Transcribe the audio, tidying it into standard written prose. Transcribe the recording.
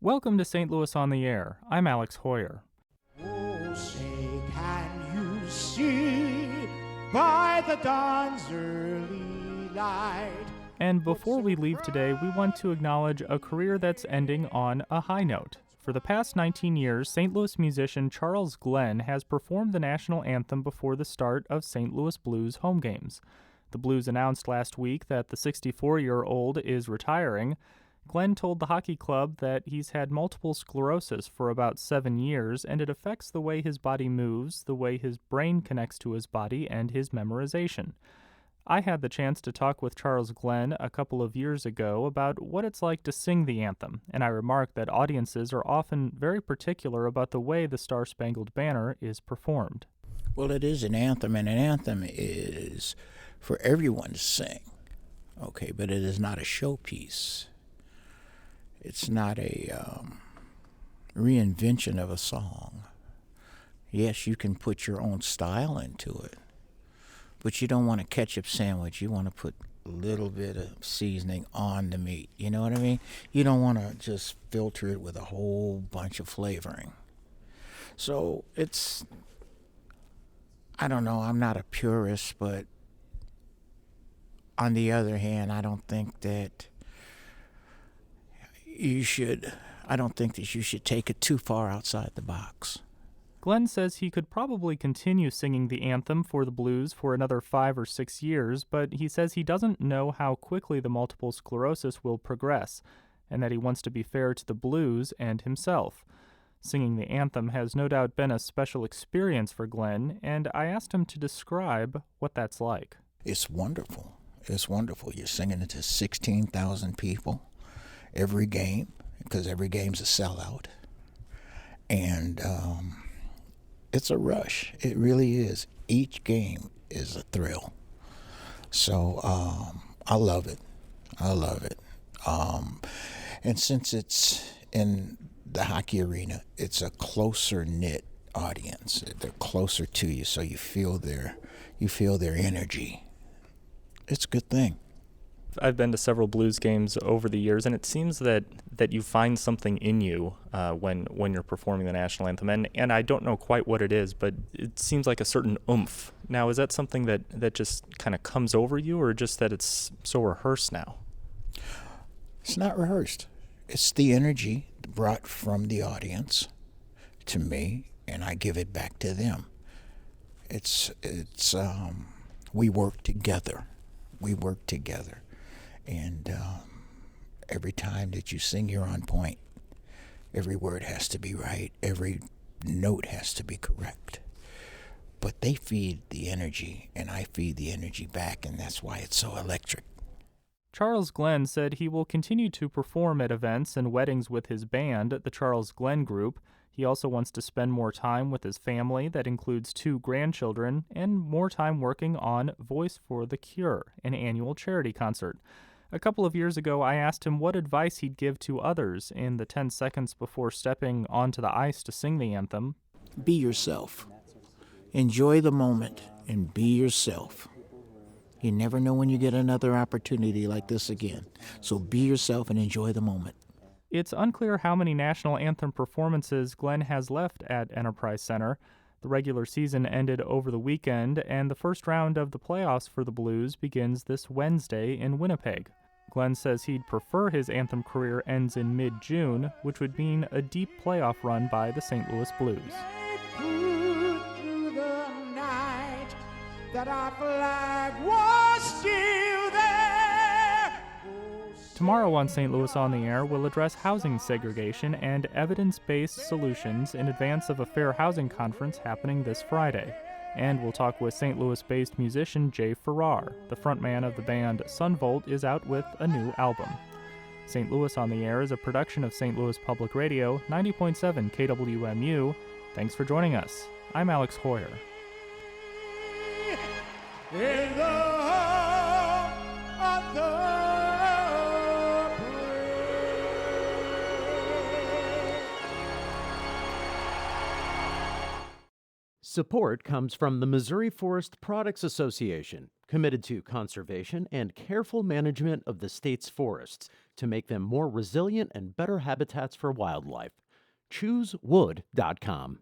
Welcome to St. Louis on the Air. I'm Alex Hoyer. Oh, say, can you see by the dawn's early light? And before we leave today, we want to acknowledge a career that's ending on a high note. For the past 19 years, St. Louis musician Charles Glenn has performed the national anthem before the start of St. Louis Blues home games. The Blues announced last week that the 64-year-old is retiring. Glenn told the hockey club that he's had multiple sclerosis for about 7 years, and it affects the way his body moves, the way his brain connects to his body, and his memorization. I had the chance to talk with Charles Glenn a couple of years ago about what it's like to sing the anthem, and I remarked that audiences are often very particular about the way the Star-Spangled Banner is performed. Well, it is an anthem, and an anthem is for everyone to sing, okay, but it is not a showpiece. It's not a reinvention of a song. Yes, you can put your own style into it, but you don't want a ketchup sandwich. You want to put a little bit of seasoning on the meat. You know what I mean? You don't want to just filter it with a whole bunch of flavoring. So it's, I don't know, I'm not a purist, but on the other hand, I don't think that you should take it too far outside the box. Glenn says he could probably continue singing the anthem for the Blues for another 5 or 6 years, but he says he doesn't know how quickly the multiple sclerosis will progress, and that he wants to be fair to the Blues and himself. Singing the anthem has no doubt been a special experience for Glenn, and I asked him to describe what that's like. It's wonderful. It's wonderful. You're singing it to 16,000 people every game, because every game's a sellout. And it's a rush. It really is. Each game is a thrill. So I love it. I love it. And since it's in the hockey arena, it's a closer knit audience. They're closer to you, so you feel their energy. It's a good thing. I've been to several Blues games over the years, and it seems that you find something in you when you're performing the national anthem. And I don't know quite what it is, but it seems like a certain oomph. Now, is that something that just kind of comes over you, or just that it's so rehearsed now? It's not rehearsed. It's the energy brought from the audience to me, and I give it back to them. It's we work together. We work together. And every time that you sing, you're on point. Every word has to be right. Every note has to be correct. But they feed the energy, and I feed the energy back, and that's why it's so electric. Charles Glenn said he will continue to perform at events and weddings with his band, the Charles Glenn Group. He also wants to spend more time with his family, that includes 2 grandchildren, and more time working on Voice for the Cure, an annual charity concert. A couple of years ago, I asked him what advice he'd give to others in the 10 seconds before stepping onto the ice to sing the anthem. Be yourself. Enjoy the moment and be yourself. You never know when you get another opportunity like this again. So be yourself and enjoy the moment. It's unclear how many national anthem performances Glenn has left at Enterprise Center. The regular season ended over the weekend, and the first round of the playoffs for the Blues begins this Wednesday in Winnipeg. Glenn says he'd prefer his anthem career ends in mid-June, which would mean a deep playoff run by the St. Louis Blues. Through the night that our flag was still there. Tomorrow on St. Louis on the Air, we'll address housing segregation and evidence-based solutions in advance of a fair housing conference happening this Friday. And we'll talk with St. Louis-based musician Jay Farrar. The frontman of the band Sunvolt is out with a new album. St. Louis on the Air is a production of St. Louis Public Radio, 90.7 KWMU. Thanks for joining us. I'm Alex Hoyer. In the home of the Support comes from the Missouri Forest Products Association, committed to conservation and careful management of the state's forests to make them more resilient and better habitats for wildlife. ChooseWood.com.